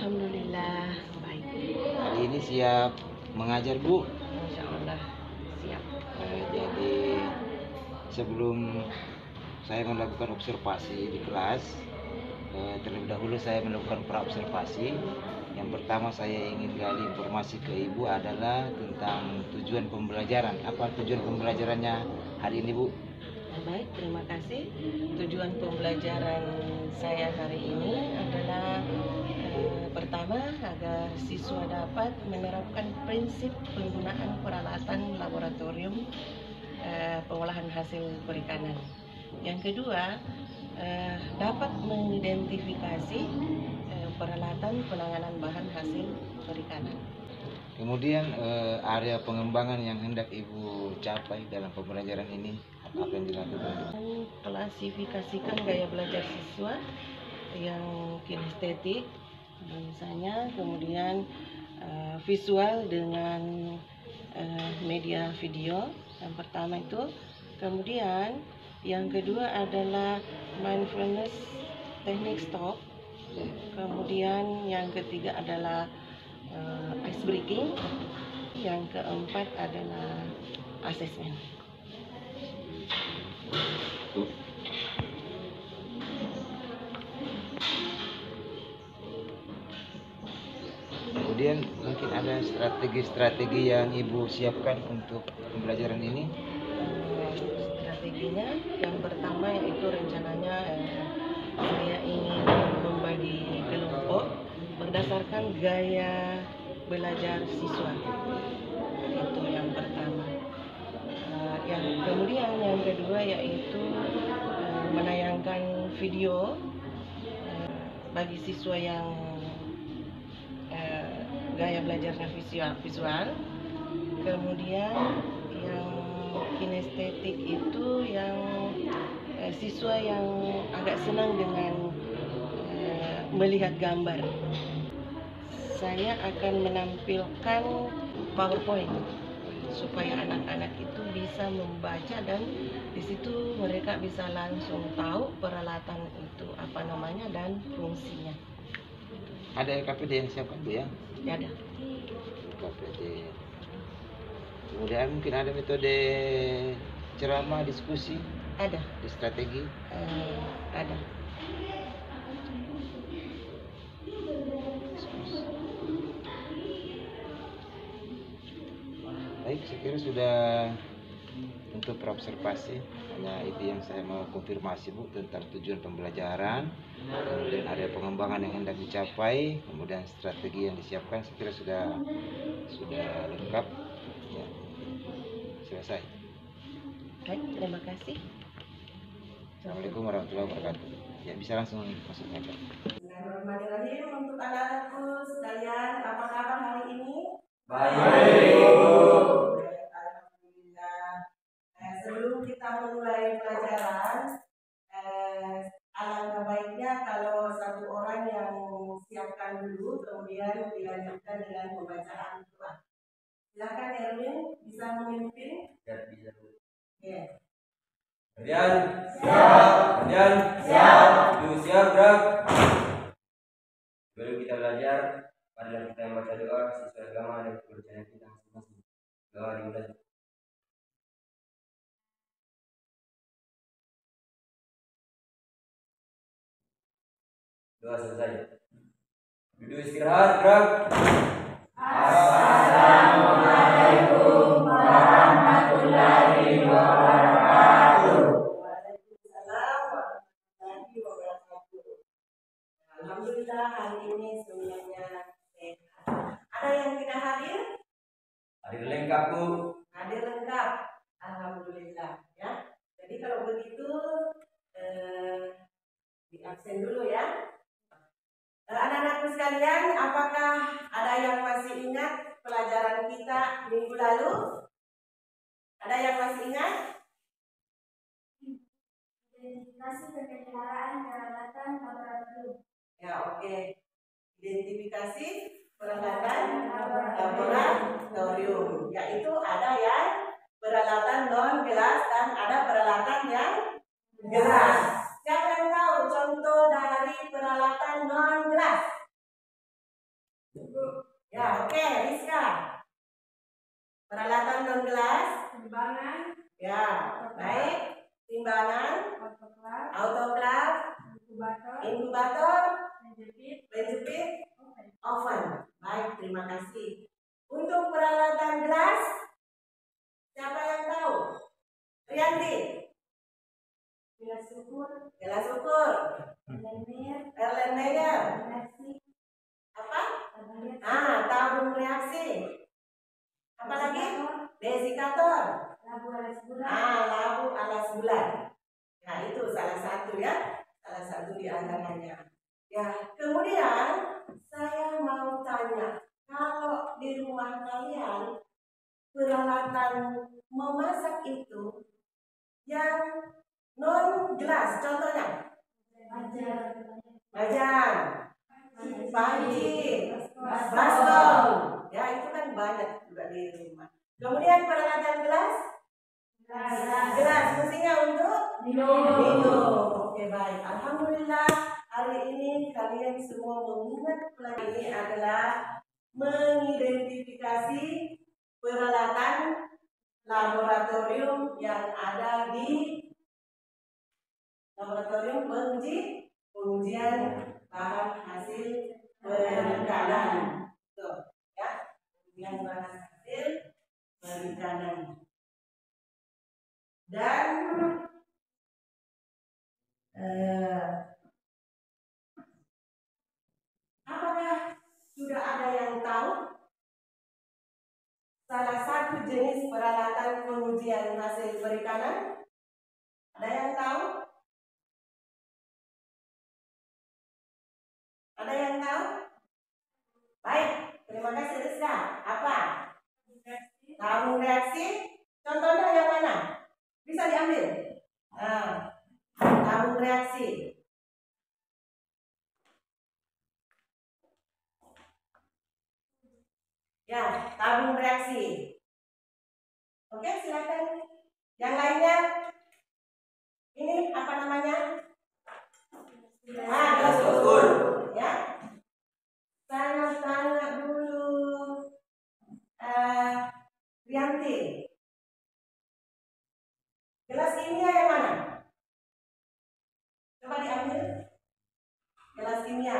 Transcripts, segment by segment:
Alhamdulillah baik. Hari ini siap mengajar, Bu? Insya Allah siap. Jadi sebelum saya melakukan observasi di kelas, terlebih dahulu saya melakukan praobservasi. Yang pertama saya ingin gali informasi ke Ibu adalah tentang tujuan pembelajaran. Apa tujuan pembelajarannya hari ini, Bu? Baik, terima kasih. Tujuan pembelajaran saya hari ini adalah pertama agar siswa dapat menerapkan prinsip penggunaan peralatan laboratorium pengolahan hasil perikanan. Yang kedua, dapat mengidentifikasi peralatan penanganan bahan hasil perikanan. Kemudian area pengembangan yang hendak Ibu capai dalam pembelajaran ini apa yang dilakukan? Klasifikasikan gaya belajar siswa yang kinestetik misalnya, kemudian visual dengan media video yang pertama itu. Kemudian yang kedua adalah mindfulness teknik stop. Kemudian yang ketiga adalah ice breaking. Yang keempat adalah assessment. Kemudian mungkin ada strategi-strategi yang Ibu siapkan untuk pembelajaran ini? Strateginya yang pertama yaitu rencananya saya ingin membagi kelompok berdasarkan gaya belajar siswa. Itu yang pertama. Kemudian yang kedua yaitu menayangkan video bagi siswa yang gaya belajarnya visual. Kemudian yang kinestetik itu yang siswa yang agak senang dengan melihat gambar. Saya akan menampilkan PowerPoint supaya anak-anak itu bisa membaca dan di situ mereka bisa langsung tahu peralatan itu apa namanya dan fungsinya. Ada LKPD yang siapkan, Bu, ya? Ya, ada. LKPD. Kemudian mungkin ada metode ceramah, diskusi? Ada. Di strategi? Ada. Baik, saya kira sudah untuk observasi. Hanya itu yang saya mau konfirmasi, Bu, tentang tujuan pembelajaran, kemudian area pengembangan yang hendak dicapai, kemudian strategi yang disiapkan. Saya kira sudah lengkap. Ya, selesai. Baik, terima kasih. Assalamualaikum warahmatullahi wabarakatuh. Ya, bisa langsung masuk aja. Bismillahirrahmanirrahim. Untuk anak-anakku sekalian, apa kabar hari ini? Baik. Alhamdulillah. Sebelum kita memulai pelajaran, alangkah baiknya kalau satu orang yang siapkan dulu, kemudian dilanjutkan dengan pembacaan Quran. Silakan Erwin, bisa memimpin? Ya, bisa. Ya. Kalian siap. Kalian siap. Itu siap, gerak. Sebelum kita belajar, marilah kita membaca doa sesuai agama dan kepercayaan kita masing-masing. Doa dimulai. Doa selesai. Duduk istirahat, gerak. Assalamualaikum warahmatullahi wabarakatuh. Waalaikumsalam warahmatullahi wabarakatuh. Alhamdulillah hari ini semuanya sehat. Ada yang tidak hadir? Hadir lengkap, Bu. Hadir lengkap. Alhamdulillah ya. Jadi kalau begitu di absen dulu ya. Anak-anakku sekalian, apakah ada yang masih ingat pelajaran kita minggu lalu? Ada yang masih ingat? Identifikasi penyelenggaraan peralatan laboratorium. Ya, oke. Identifikasi peralatan laboratorium. Yaitu ada yang peralatan non gelas dan ada peralatan yang gelas. Siapa yang tahu contoh dari peralatan non gelas? Ya, baik. Timbangan, autoclave, inkubator, penjepit, oven. Baik, terima kasih. Untuk peralatan gelas, siapa yang tahu? Rianti. Gelas ukur. Erlenmeyer. Apa? Tabung reaksi. Apa lagi? Desikator. Labu alas bulan. Nah, itu salah satu ya. Salah satu di antaranya. Ya, kemudian saya mau tanya, kalau di rumah kalian peralatan memasak itu yang non gelas, contohnya wajan, panci, baskom, ya itu kan banyak juga di rumah. Kemudian peralatan gelas, fungsinya untuk minum. Oke, baik. Alhamdulillah hari ini kalian semua mengingat pelajaran ini adalah mengidentifikasi peralatan laboratorium yang ada di laboratorium pengujian bahan hasil perikanan. Tuh, ya. Pengujian bahan hasil perikanan. Dan apakah sudah ada yang tahu salah satu jenis peralatan pengujian hasil perikanan? Ada yang tahu? Ada yang tahu? Baik, terima kasih Rizka. Apa? Tabung reaksi. Contohnya yang mana? Bisa diambil. Tabung reaksi. Ya, tabung reaksi. Oke, silakan. Yang lainnya, ini apa namanya? Gelas ukur. Ya. Saya tanya dulu, Rianti. Gelas kimia yang mana? Coba diambil. Gelas kimia.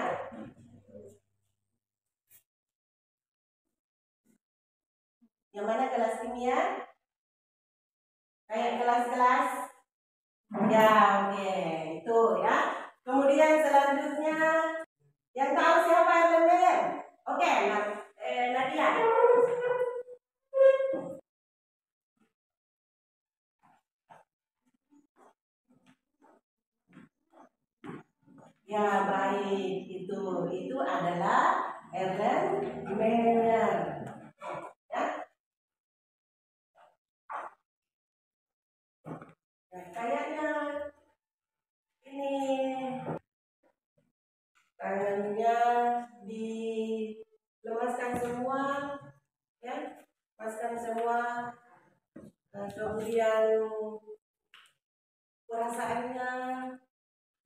Yang mana gelas kimia? Kayak gelas-gelas. Ya, oke. Itu ya. Kemudian selanjutnya, yang tahu siapa yang lembaga? Oke, Nadia. Ya, baik. Itu adalah Erlenmeyer. Ya. Nah, kayaknya ini tangannya dilemaskan semua, ya, lemaskan semua. Kemudian perasaannya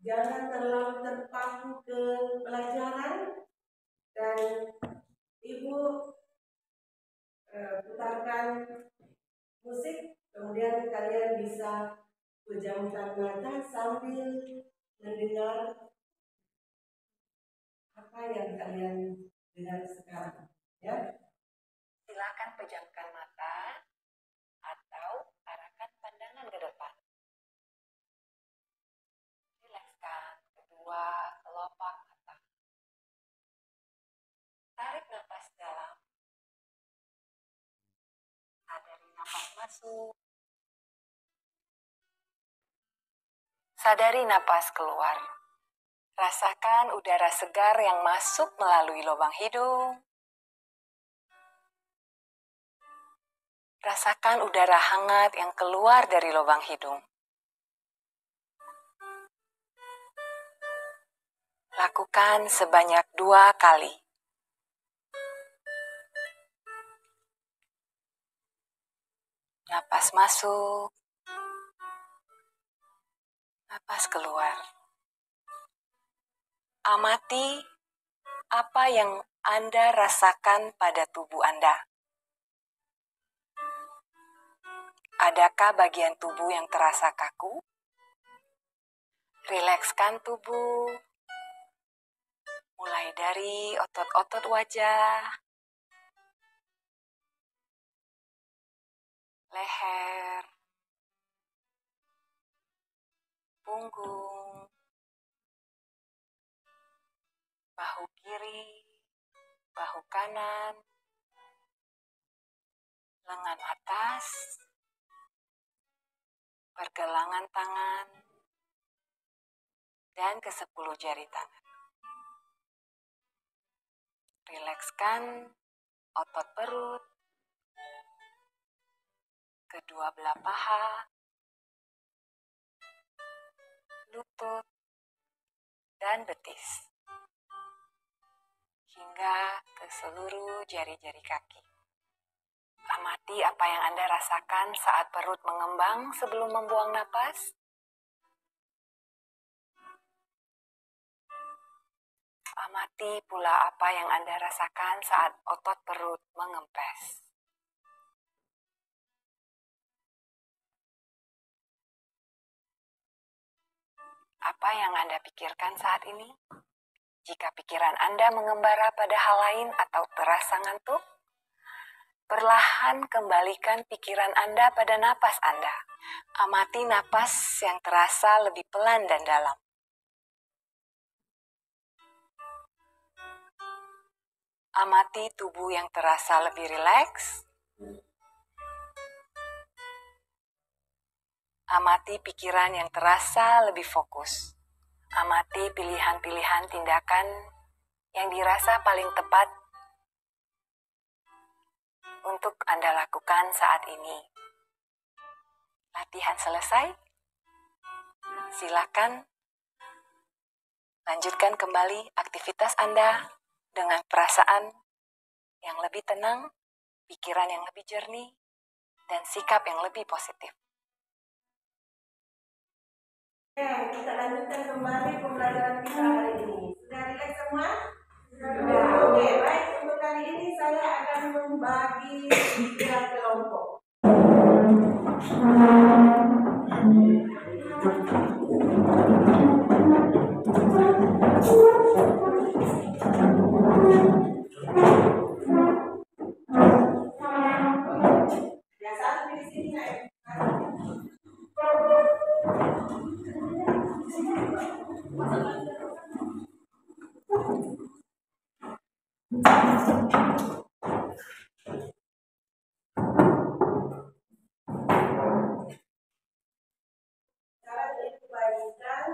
jangan terlalu terpaku ke pelajaran, dan ibu putarkan musik, kemudian kalian bisa pejamkan mata sambil mendengar apa yang kalian dengar sekarang, ya. Silakan pejamkan mata atau arahkan pandangan ke depan. Rilekskan kedua kelopak mata. Tarik napas dalam. Sadari napas masuk. Sadari napas keluar. Rasakan udara segar yang masuk melalui lubang hidung. Rasakan udara hangat yang keluar dari lubang hidung. Lakukan sebanyak 2 kali. Napas masuk. Napas keluar. Amati apa yang Anda rasakan pada tubuh Anda. Adakah bagian tubuh yang terasa kaku? Rilekskan tubuh, mulai dari otot-otot wajah, leher, punggung, bahu kiri, bahu kanan, lengan atas, pergelangan tangan, dan ke-10 jari tangan. Rilekskan otot perut, kedua belah paha, lutut, dan betis, hingga ke seluruh jari-jari kaki. Amati apa yang Anda rasakan saat perut mengembang sebelum membuang napas. Amati pula apa yang Anda rasakan saat otot perut mengempes. Apa yang Anda pikirkan saat ini? Jika pikiran Anda mengembara pada hal lain atau terasa ngantuk, perlahan kembalikan pikiran Anda pada napas Anda. Amati napas yang terasa lebih pelan dan dalam. Amati tubuh yang terasa lebih rileks. Amati pikiran yang terasa lebih fokus. Amati pilihan-pilihan tindakan yang dirasa paling tepat untuk Anda lakukan saat ini. Latihan selesai. Silakan lanjutkan kembali aktivitas Anda dengan perasaan yang lebih tenang, pikiran yang lebih jernih, dan sikap yang lebih positif. Ya, kita lanjutkan kembali pembelajaran kita hari ini. Sudah rileks semua? Sudah. Oke, baik. Untuk kali ini saya akan membagi 3 kelompok. Yang satu di sini ya. Cara dibagikan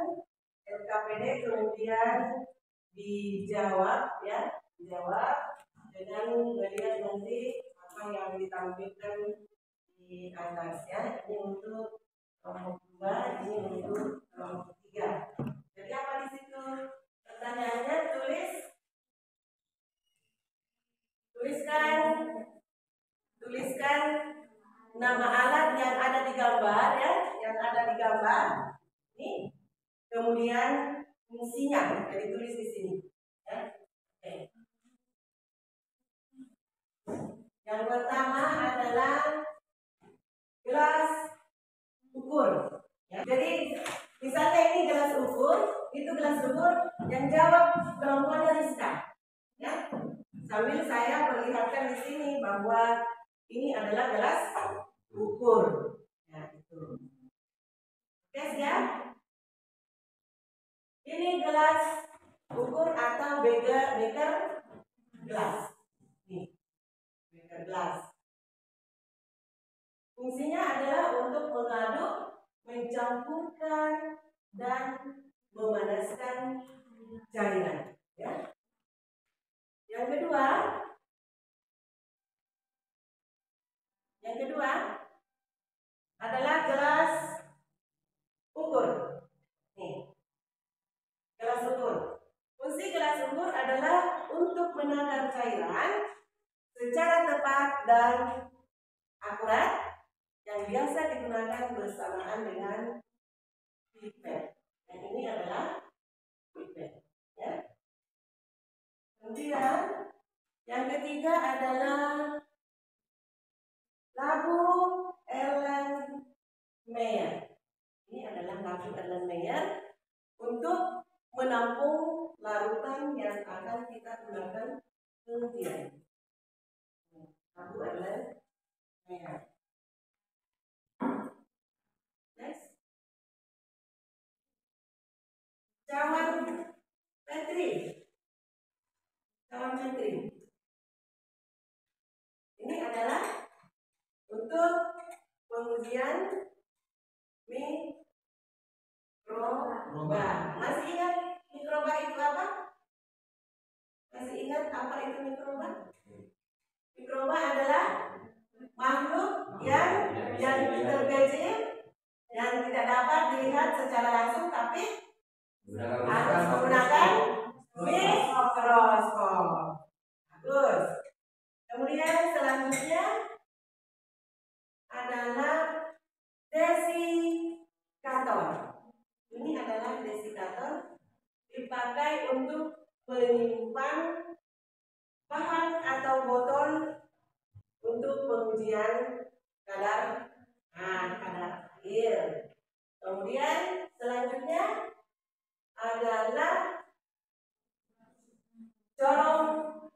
LKPD kemudian dijawab ya, dijawab dengan melihat nanti apa yang ditampilkan di atas ya. Ini untuk kelompok 2, ini untuk kelompok 3. Jadi apa di situ? Pertanyaannya tuliskan nama alat yang ada di gambar ya, yang ada di gambar. Ini kemudian fungsinya, jadi tulis di sini. Ya. Oke. Yang pertama adalah gelas ukur. Ya. Jadi misalnya ini gelas ukur, itu gelas ukur yang jawab kelompoknya Rizka. Ya. Sambil saya perlihatkan di sini bahwa ini adalah gelas ukur. Ya, itu. Oke, siap? Ini gelas ukur atau beker gelas. Nih, beker gelas. Fungsinya adalah untuk mengaduk, mencampurkan, dan memanaskan cairan. Ya. Yang kedua adalah gelas ukur. Nih, gelas ukur. Fungsi gelas ukur adalah untuk menakar cairan secara tepat dan akurat yang biasa digunakan bersamaan dengan pipet. Yang ini adalah pipet. Ya. Kemudian yang ketiga adalah labu Ellen Meyer. Ini adalah nafsu Ellen Meyer untuk menampung larutan yang akan kita gunakan kemudian. Nafsu Ellen Meyer. Next. Cawan Petri. Cawan Petri. Ini adalah untuk pengujian mikroba. Masih ingat mikroba itu apa? Masih ingat apa itu mikroba? Mikroba adalah makhluk yang terkecil yang tidak dapat dilihat secara langsung, tapi harus menggunakan mikroskop. Bagus. Kemudian selanjutnya adalah desikator. Ini adalah desikator, dipakai untuk menyimpan bahan atau botol untuk pengujian kadar air. Kemudian selanjutnya adalah corong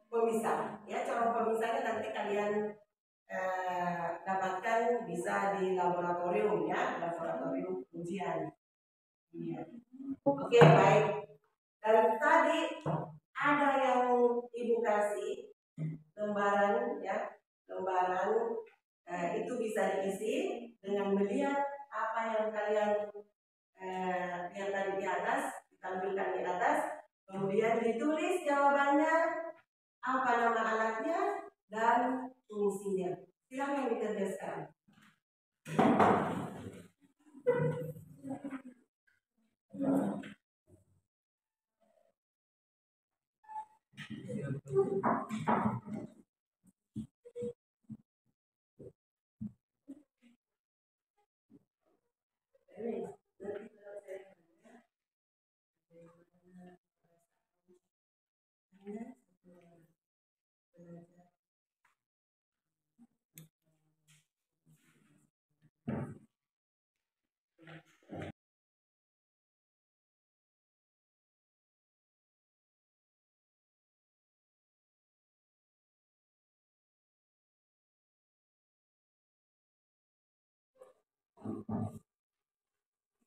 pemisah. Ya, corong pemisahnya nanti kalian dapatkan bisa di laboratorium, ya, laboratorium ujian. Ya. Oke, baik. Dan tadi ada yang ibu kasih lembaran, ya, lembaran itu bisa diisi dengan melihat apa yang kalian lihat tadi di atas, ditampilkan di atas, kemudian ditulis jawabannya, apa nama alatnya dan fungsinya. Silakan dikerja sekarang.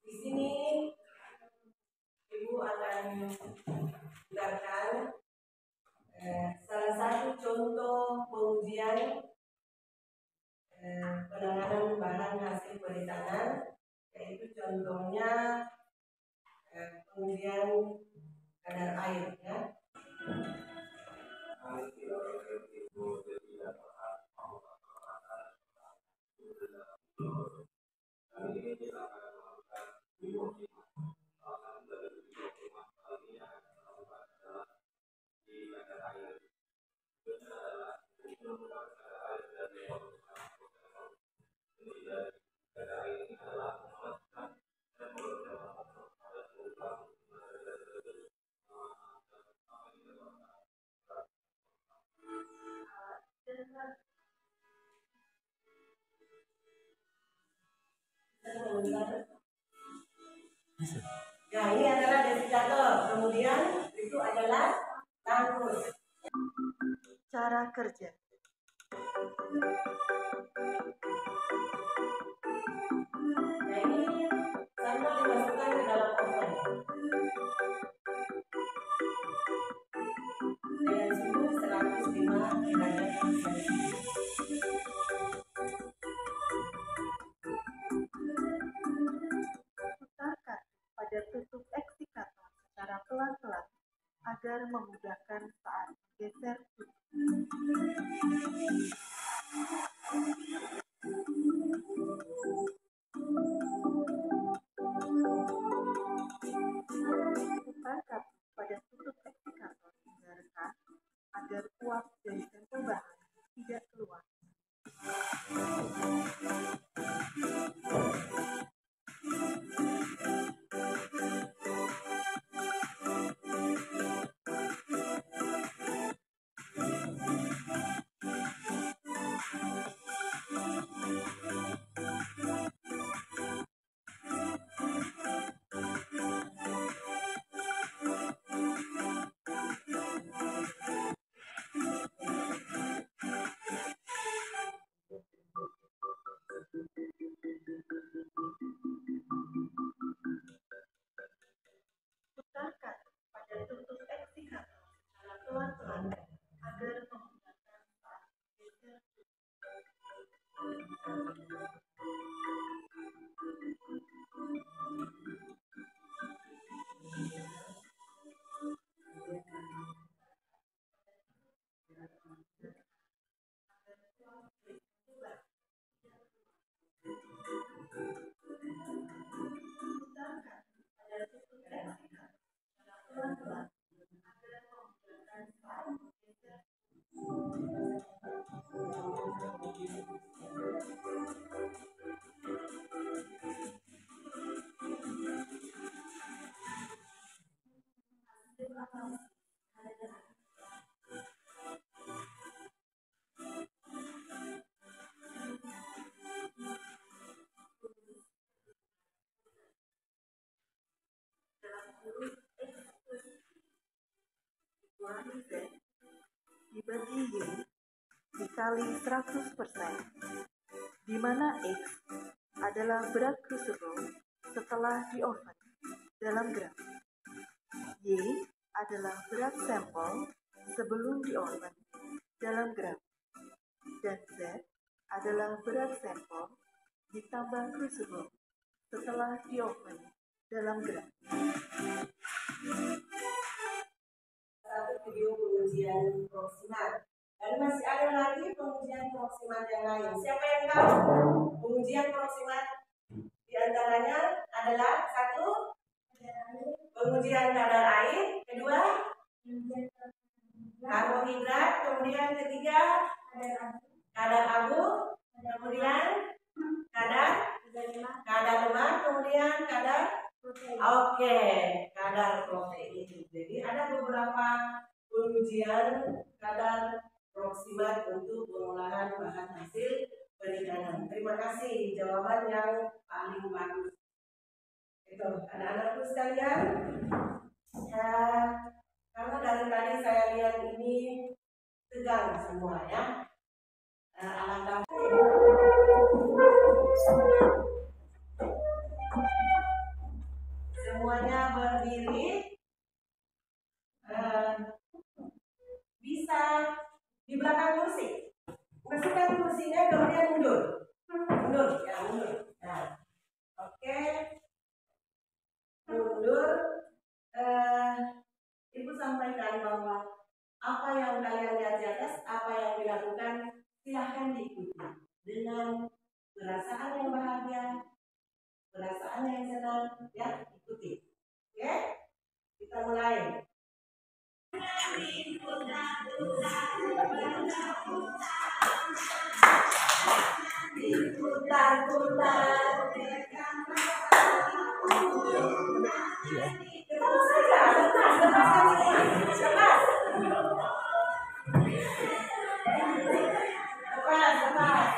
Di sini Ibu akan menggunakan salah satu contoh pengujian penanganan bahan hasil perikanan, yaitu contohnya pengujian kadar air, ya. Nah, ini adalah desikator. Kemudian itu adalah tangkus. Cara kerja. Nah, ini sampel dimasukkan ke dalam oven dengan suhu 105 derajat Celcius. Putarkan pada tutup eksikator secara pelan-pelan agar memudahkan saat menggeser tutup. Putarkan pada tutup eksikator hingga rekat agar uap dari sampel bahan tidak keluar. Lurus X dikurangi Z dibagi Y dikali 100%, di mana X adalah berat crucible setelah di oven dalam gram. Y adalah berat sampel sebelum di oven dalam gram. Dan Z adalah berat sampel ditambah crucible setelah di oven dalam gram. Satu video pengujian proksimal. Dan masih ada lagi pengujian proksimal yang lain. Siapa yang tahu pengujian proksimal? Di antaranya adalah satu, pengujian kadar air, kedua, karbohidrat, kemudian ketiga, kadar abu, kemudian kadar lemak, kemudian kadar kadar protein. Jadi ada beberapa pengujian kadar proksimal untuk pengolahan bahan hasil perikanan. Terima kasih, jawaban yang paling bagus. Itu anak-anakku sekalian, ya, karena dari tadi saya lihat ini tegang semua ya. Alangkah semuanya berdiri, bisa di belakang kursi, masukkan kursinya kemudian mundur ya, mundur. Nah, oke, mundur. Ibu sampaikan bahwa apa yang kalian lihat di atas, apa yang dilakukan, silahkan diikuti dengan perasaan yang bahagia, perasaan yang senang, ya, ikuti. Oke, kita mulai. Putar-putar. Terus saja, lepas,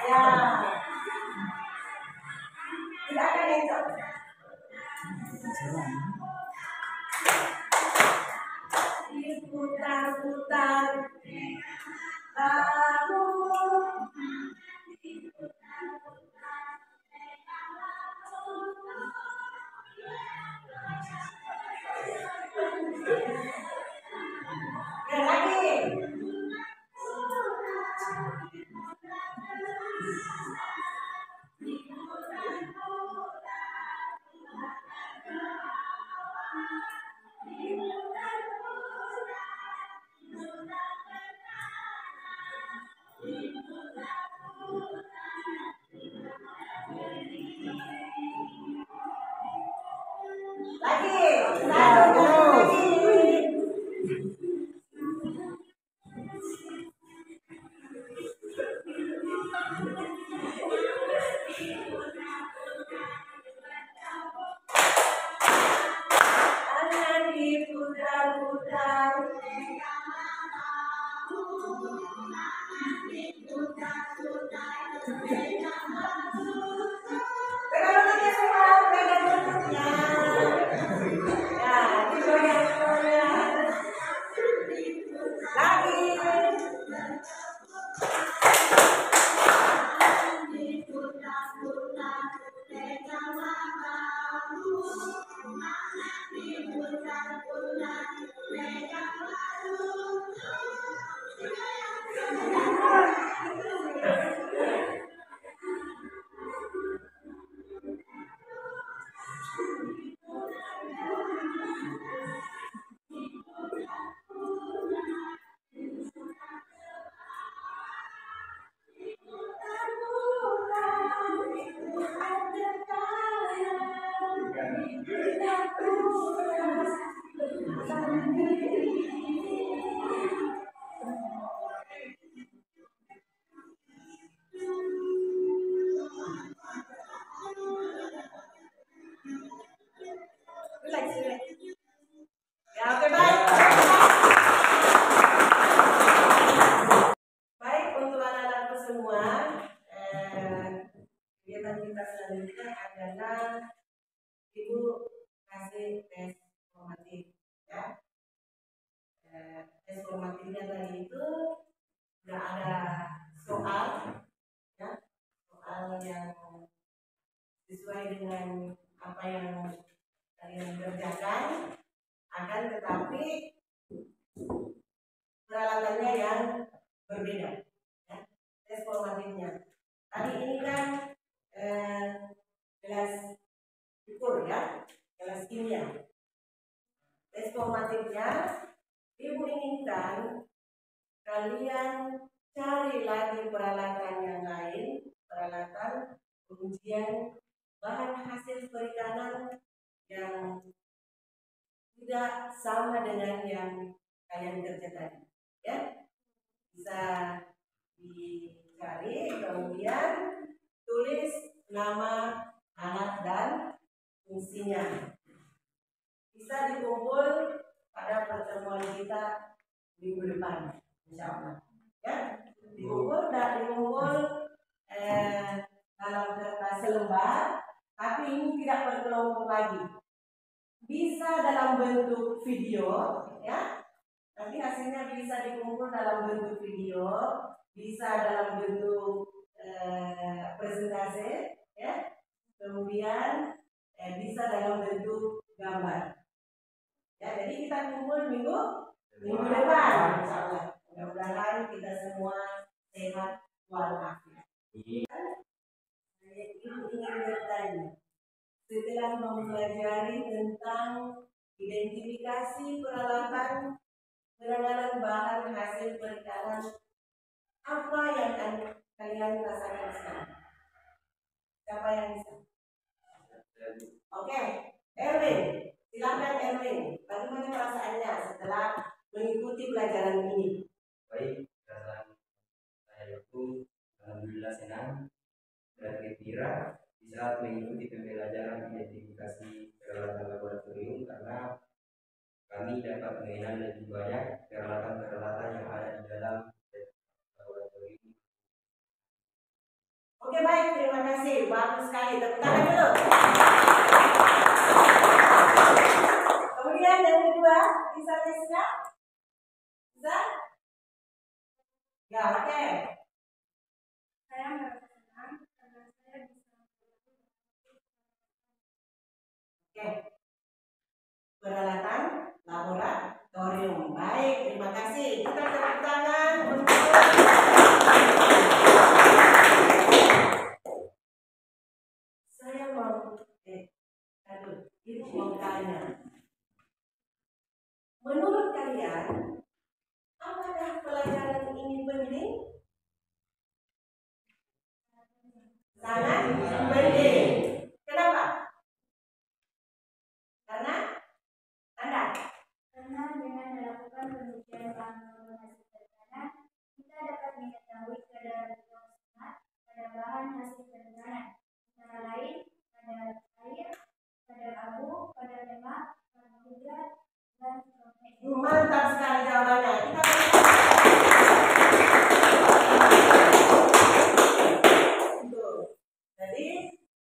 ya. Tidak akan encok. Putar-putar. Lalu lagi. Ya, oke, baik. Baik, untuk anak-anakku semua, kegiatan kita selanjutnya adalah Ibu kasih tes format. tes formatifnya tadi itu sudah ada soal, ya, soal yang sesuai dengan apa yang kalian kerjakan, akan tetapi peralatannya yang berbeda, ya. Tes formatifnya tadi ini kan kelas ukur, ya, kelas kimia. Tes formatifnya ibu inginkan kalian cari lagi peralatan yang lain, peralatan pengujian bahan hasil perikanan yang tidak sama dengan yang kalian kerjakan, ya. Bisa dicari, kemudian tulis nama alat dan fungsinya. Bisa dikumpul pada pertemuan kita minggu depan, insya Allah, ya. Dikumpul dalam kertas selembar, tapi ini tidak berkelompok lagi. Bisa dalam bentuk video, ya. Nanti hasilnya bisa dikumpul dalam bentuk video, bisa dalam bentuk presentasi, ya. Kemudian bisa dalam bentuk gambar. Ya, jadi kita kumpul minggu depan, insya Allah. Mudah-mudahan kita semua sehat walafiat. Saya ingin bertanya, setelah mempelajari tentang identifikasi peralatan penanganan bahan hasil perikanan, apa yang kalian rasakan sekarang? Siapa yang bisa? Oke, Erwin, silakan Erwin. Bagaimana perasaannya setelah mengikuti pelajaran ini? Baik, perasaan saya itu alhamdulillah senang dan gembira di saat mengikuti pembelajaran identifikasi peralatan laboratorium, karena kami dapat mengenal lebih banyak peralatan-peralatan yang ada di dalam laboratorium. Oke, baik, terima kasih. Bagus sekali. Tepuk tangan dulu. Kemudian yang kedua, bisa Rizka? Bisa? Ya, oke. Saya merasa senang karena saya bisa Oke. Peralatan laboratorium. Baik, terima kasih. Kita tepuk tangan untuk saya mau ibu mau tanya. Menurut kalian, apakah pelajaran ini penting? Sangat penting. Kenapa? Karena dengan melakukan penelitian bahan hasil perikanan, kita dapat mengetahui kadar proksimat pada bahan hasil perikanan, antara lain kadar air, kadar abu, kadar lemak, karbohidrat, dan protein. mantap sekali jawabannya. Kita jadi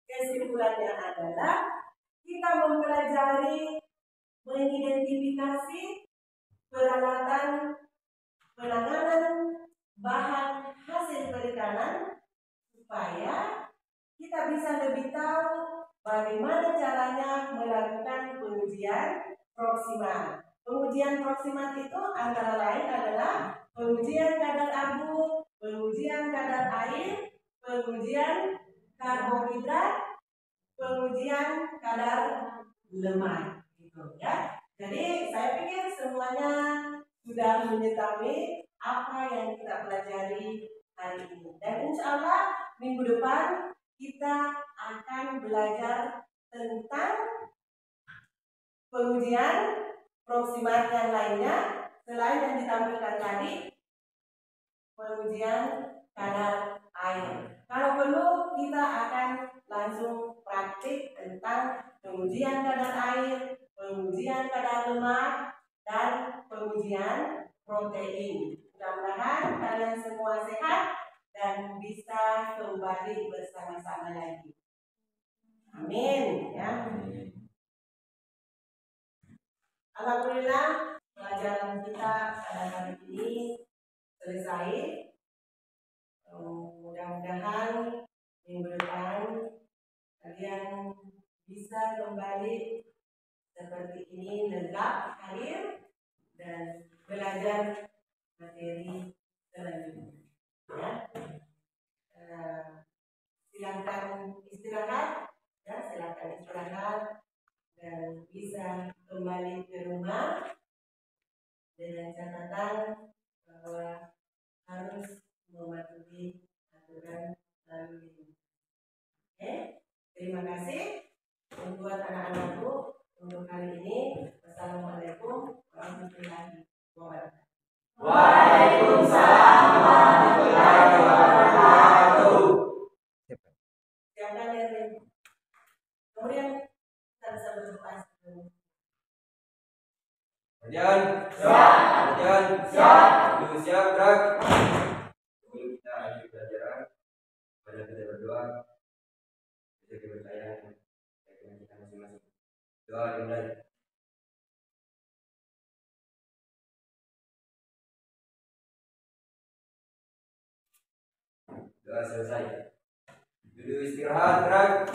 kesimpulannya adalah kita mempelajari mengidentifikasi peralatan penanganan bahan hasil perikanan supaya kita bisa lebih tahu bagaimana caranya melakukan pengujian proksimal. Pengujian proksimal itu antara lain adalah pengujian kadar abu, pengujian kadar air, pengujian karbohidrat, pengujian kadar lemak, gitu ya. Jadi saya pikir semuanya sudah mengetahui apa yang kita pelajari hari ini. Dan insya Allah minggu depan kita akan belajar tentang pengujian proksimat yang lainnya selain yang ditampilkan tadi, pengujian kadar air. Kalau perlu kita akan langsung praktik tentang pengujian kadar air, pengujian kadar lemak, dan pengujian protein. Mudah-mudahan kalian semua sehat dan bisa kembali bersama-sama lagi. Amin, ya. Alhamdulillah. pembelajaran kita pada hari ini selesai. Mudah-mudahan minggu depan kalian bisa kembali seperti ini, lengkap, hadir dan belajar materi selanjutnya. Ya. Silakan istirahat, ya, silakan istirahat dan bisa kembali ke rumah dengan catatan bahwa harus mematuhi aturan lalu lintas. Oke, terima kasih buat anak-anakku untuk kali ini. Wassalamualaikum warahmatullahi wabarakatuh. Waalaikumsalam warahmatullahi wabarakatuh. Siapkan diri. Kemudian kita bisa berdoa. Kemudian siap. Dulu siap, gerak. Sebelum kita lanjut pelajaran, pada kita berdoa, kita percaya dengan kita masing-masing. Doa dimulai. Doa selesai. Dulu istirahat, gerak.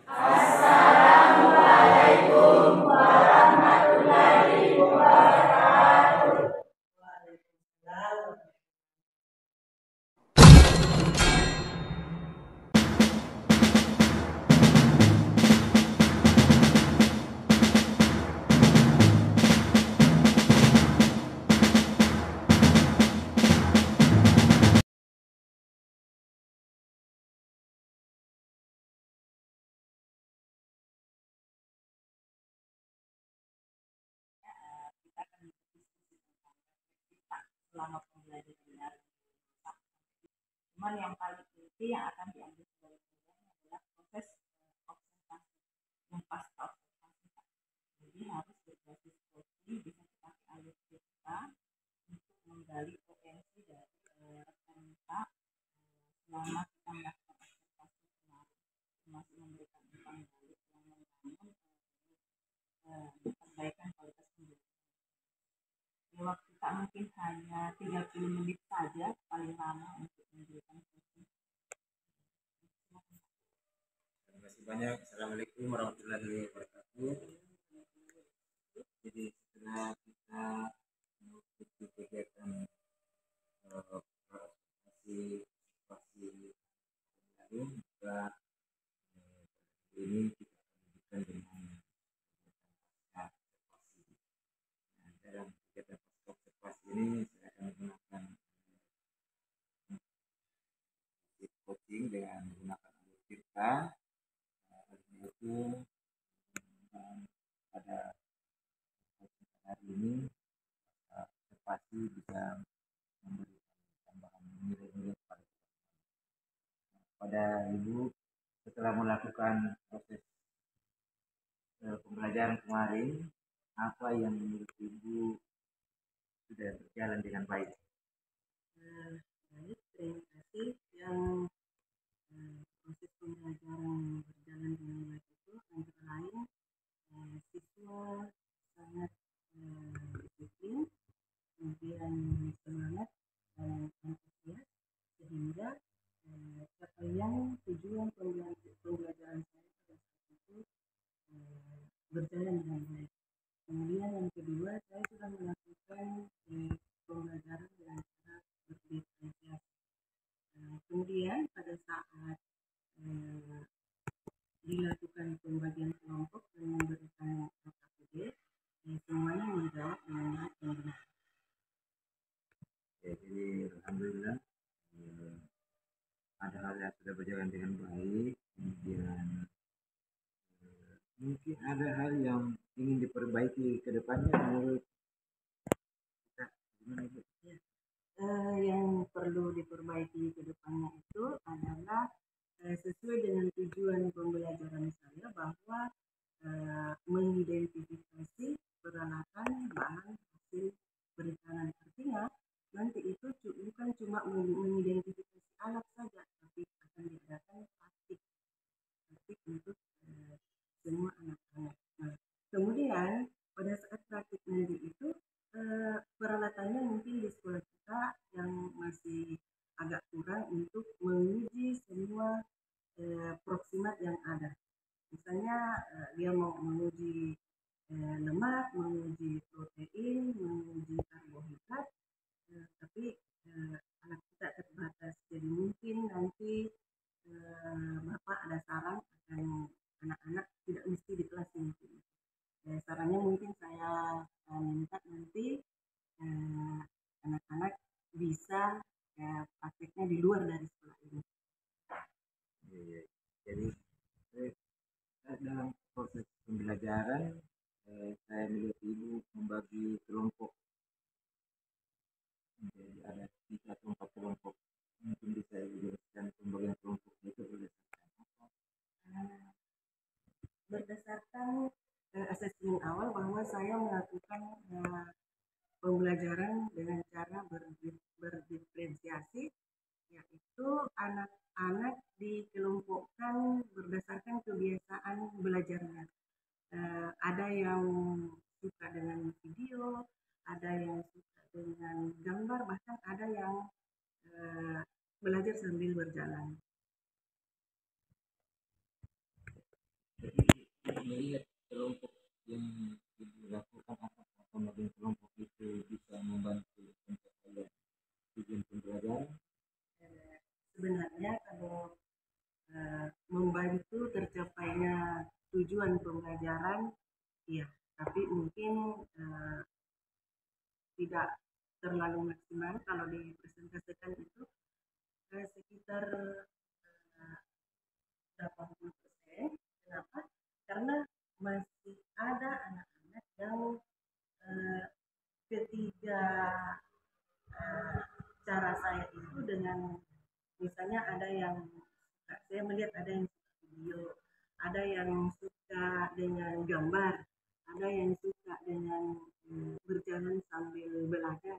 Assalamualaikum warahmatullahi wabarakatuh. Waalaikumsalam. Kita akan berdiskusi tentang kita selama pembelajaran daring. Cuman yang paling inti yang akan diambil sebagai pelajaran adalah proses observasi, pasca observasi. Jadi harus berbasis coaching, bisa dipakai alur kita untuk menggali potensi dari rekan kita selama kita melakukan observasi kemarin, termasuk memberikan umpan balik yang membangun perbaikan kualitas pembelajaran. Waktu kita mungkin hanya 30 menit saja paling lama untuk memberikan coaching. Terima kasih banyak. Assalamualaikum warahmatullahi wabarakatuh. Jadi setelah kita mengikuti kegiatan observasi lalu, juga ini kita lanjutkan dengan observasi. Nah, dalam kegiatan observasi ini saya akan menggunakan coaching dengan menggunakan alur cerita. Itu pada hari ini observasi bisa memberikan tambahan nilai-nilai pada ibu setelah melakukan proses pembelajaran kemarin. Apa yang menurut ibu sudah berjalan dengan baik? Baik, terima kasih. Yang proses pembelajaran berjalan dengan baik itu antara lain siswa sangat disiplin, kemudian semangat dan antusias, sehingga capaian tujuan pembelajaran saya pada saat itu berjalan dengan baik. Kemudian yang kedua, saya sudah melakukan pembelajaran dengan cara berdifferensiasi. Kemudian pada saat dilakukan pembagian kelompok dan memberikan KPD, semuanya menjawab dengan baik dan benar. Jadi alhamdulillah ada hal yang sudah berjalan dengan baik. Kemudian mungkin ada hal yang ingin diperbaiki ke depannya menurut kita, gimana Bu? Yang perlu diperbaiki ke depannya itu adalah sesuai dengan tujuan pembelajaran saya, bahwa mengidentifikasi peralatan bahan hasil perikanan. Artinya nanti itu bukan cuma mengidentifikasi alat saja, tapi akan diadakan praktik untuk semua anak-anak. Nah, kemudian pada saat praktik nanti itu biasanya dia mau menguji lemak, menguji protein, menguji karbohidrat, tapi anak kita terbatas. Jadi mungkin nanti Bapak ada saran akan anak-anak tidak mesti di kelas ini. Sarannya mungkin saya minta nanti anak-anak bisa prakteknya di luar dari sekolah ini. Jadi dalam proses pembelajaran saya melihat ibu membagi kelompok menjadi ada 3 atau 4 kelompok. Mungkin bisa dijelaskan pembagian kelompok itu berdasarkan apa? Berdasarkan asesmen awal bahwa saya melakukan pembelajaran dengan cara berdiferensiasi, yaitu anak-anak dikelompokkan berdasarkan kebiasaan belajarnya. Ada yang suka dengan video, ada yang suka dengan gambar, bahkan ada yang belajar sambil berjalan. Jadi melihat kelompok yang dilakukan apa pembagian kelompok itu bisa membantu pencapaian tujuan pembelajaran. Sebenarnya kalau membantu tercapainya tujuan pembelajaran, iya, tapi mungkin tidak terlalu maksimal. Kalau dipresentasikan itu sekitar 80%. Kenapa? Karena masih ada anak-anak yang ketiga cara saya itu dengan misalnya ada yang suka, saya melihat ada yang suka video, ada yang suka dengan gambar, ada yang suka dengan berjalan sambil belajar.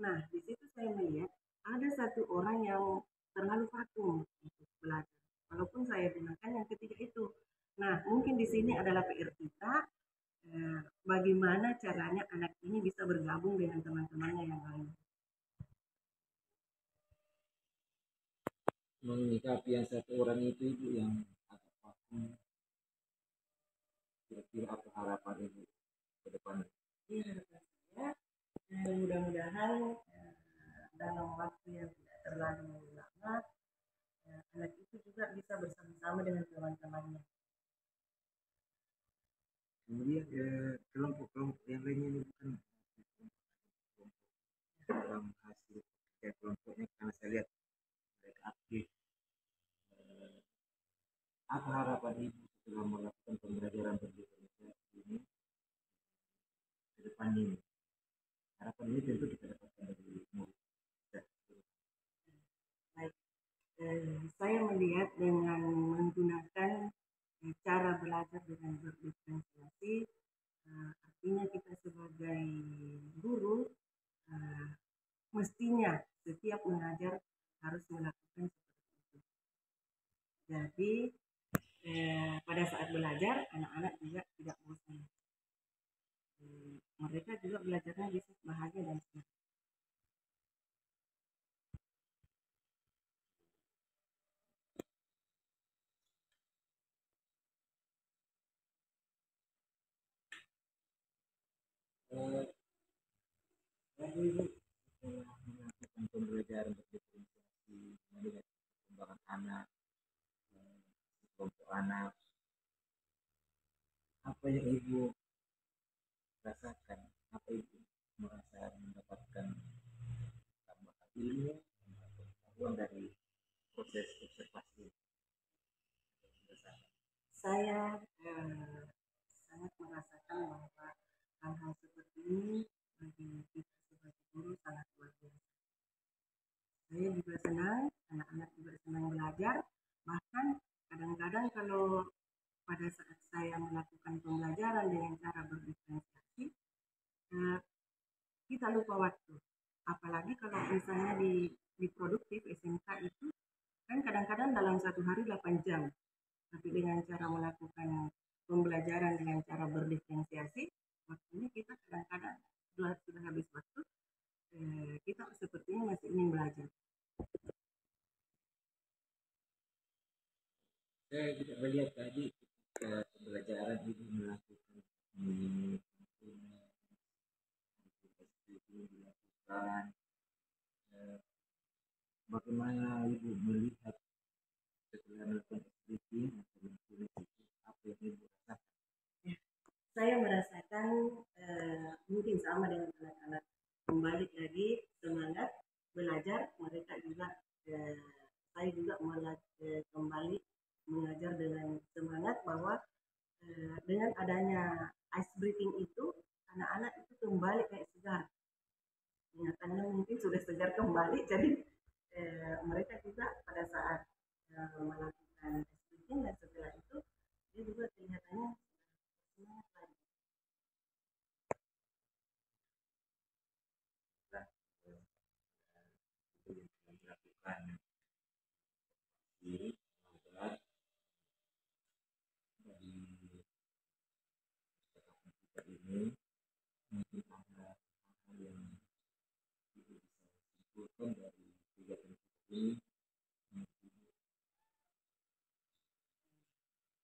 Nah, di situ saya melihat ada satu orang yang terlalu vakum untuk belajar. Walaupun saya gunakan yang ketiga itu. Nah, mungkin di sini adalah PR kita, bagaimana caranya anak ini bisa bergabung dengan teman-temannya yang lain. Menyikapi yang satu orang itu ibu yang agak vakum, kira-kira apa harapan ibu ke depan? Iya, harapan saya mudah-mudahan dalam waktu yang tidak terlalu lama anak itu juga bisa bersama-sama dengan teman-temannya. Kemudian kelompok-kelompok yang lainnya ini bukan dalam hasil kelompoknya, karena saya lihat mereka aktif. Apa harapan ibu setelah melakukan pembelajaran berdiferensiasi ini ke depan ini? Harapan ini tentu kita dapatkan dari murid. Baik, saya melihat dengan menggunakan cara belajar dengan berdiferensiasi, artinya kita sebagai guru mestinya setiap mengajar harus melakukan seperti itu. Jadi pada saat belajar anak-anak juga tidak bosan. Mereka juga belajarnya bisa bahagia dan senang. Lalu ibu setelah melakukan pembelajaran berdiferensiasi, melihat perkembangan anak, kelompok anak, apa yang ibu rasakan? Apa ibu merasa mendapatkan tambahan ilmu atau pengetahuan dari proses observasi? Saya sangat merasakan bahwa hal-hal seperti ini bagi kita sebagai guru sangat luar biasa. Saya juga senang, anak-anak juga senang belajar. Bahkan kadang-kadang kalau pada saat saya melakukan pembelajaran dengan cara berdiferensiasi, kita lupa waktu. Apalagi kalau misalnya di produktif SMK itu kan kadang-kadang dalam satu hari 8 jam. Tapi dengan cara melakukan pembelajaran dengan cara berdiferensiasi, waktunya kita kadang-kadang sudah habis waktu, kita sepertinya masih ingin belajar. Saya tidak melihat tadi bagaimana Ibu melihat setelah melakukan SBT atau menulis itu, apa yang Ibu rasakan? Saya merasakan mungkin sama dengan anak-anak, kembali lagi semangat belajar. Mereka juga saya juga kembali mengajar dengan semangat bahwa dengan adanya ice breathing itu anak-anak itu kembali kayak segar, ingatannya mungkin sudah segar kembali. Jadi mereka juga pada saat melakukan ice breathing dan setelah itu dia juga kelihatannya semangat lagi. Dilakukan di dari kita ini, mungkin ada hal yang Ibu bisa simpulkan dari kegiatan ini.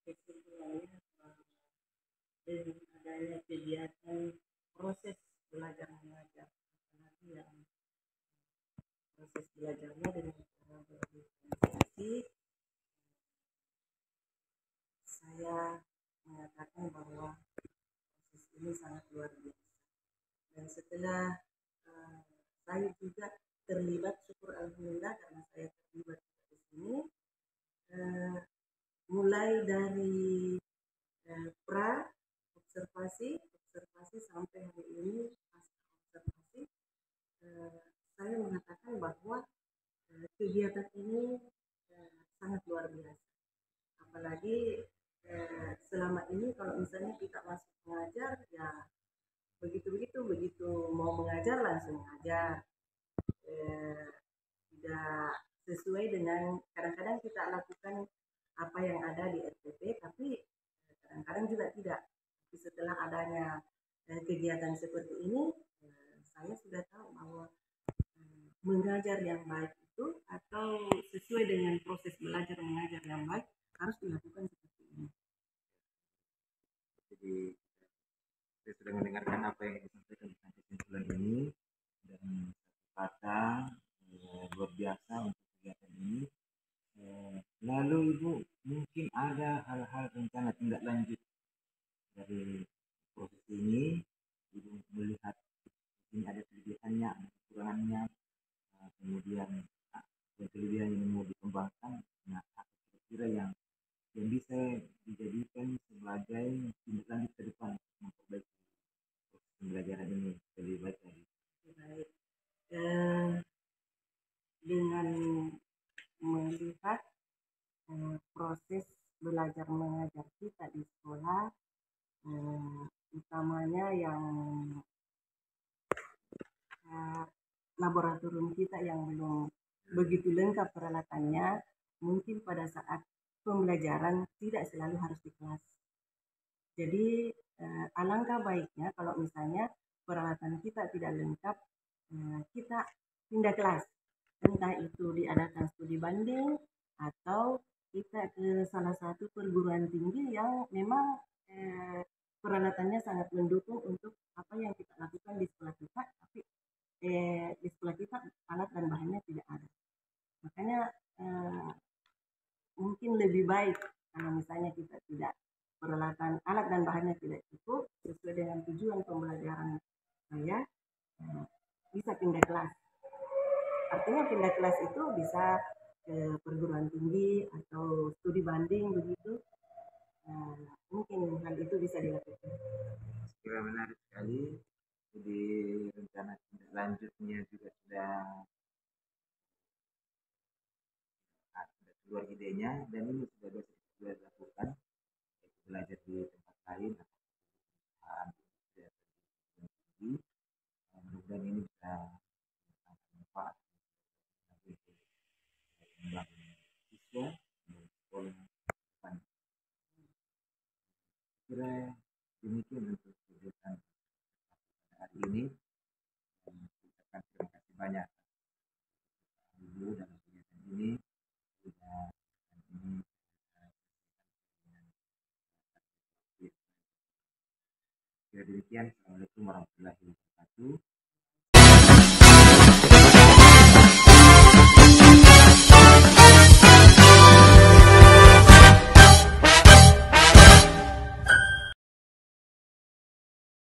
Kesimpulannya dengan adanya kegiatan proses belajar mengajar, apalagi yang proses belajarnya dengan cara berdifferensiasi, saya mengatakan bahwa proses ini sangat luar biasa. Dan setelah saya juga terlibat, syukur alhamdulillah karena saya terlibat di sini, mulai dari pra observasi sampai hari ini pasca observasi, saya mengatakan bahwa kegiatan ini sangat luar biasa. Apalagi selama ini kalau misalnya kita masuk mengajar, ya begitu mau mengajar langsung mengajar, tidak sesuai dengan, kadang-kadang kita lakukan apa yang ada di RPP, tapi kadang-kadang juga tidak. Tapi setelah adanya kegiatan seperti ini, saya sudah tahu bahwa mengajar yang baik itu atau sesuai dengan proses belajar mengajar yang baik harus dilakukan seperti ini. Jadi saya sudah mendengarkan apa yang disampaikan tentang kesimpulan ini, dan satu kata luar biasa untuk kegiatan ini. Lalu Ibu, mungkin ada hal-hal rencana tindak lanjut dari proses ini. Ibu melihat ini ada kelebihannya, ada kekurangannya, kemudian yang kelebihan yang mau dikembangkan, nah apa kira-kira yang bisa dijadikan sebagai tindak lanjut ke depan untuk memperbaiki proses pembelajaran ini lebih baik lagi. Baik, dengan melihat proses belajar mengajar kita di sekolah, utamanya yang laboratorium kita yang belum begitu lengkap peralatannya, mungkin pada saat pembelajaran tidak selalu harus di kelas. Jadi alangkah baiknya kalau misalnya peralatan kita tidak lengkap, kita pindah kelas, entah itu diadakan studi banding atau kita ke salah satu perguruan tinggi yang memang peralatannya sangat mendukung untuk apa yang kita lakukan di sekolah kita, tapi di sekolah kita alat dan bahannya tidak ada. Makanya mungkin lebih baik kalau misalnya kita tidak, peralatan alat dan bahannya tidak cukup sesuai dengan tujuan pembelajaran saya, bisa pindah kelas. Artinya pindah kelas itu bisa ke perguruan tinggi atau studi banding begitu. Mungkin hal itu bisa dilakukan. Sekiranya menarik sekali. Jadi rencana tindak lanjutnya juga sudah keluar idenya, dan ini sudah dilakukan, yaitu belajar di tempat lain atau mudah-mudahan ini bisa manfaat bagi membangun siswa dan sekolah depan. Kira demikian untuk kegiatan hari ini, dan ucapkan terima kasih banyak Ibu dalam kegiatan ini. Kira demikian. Assalamualaikum warahmatullahi wabarakatuh.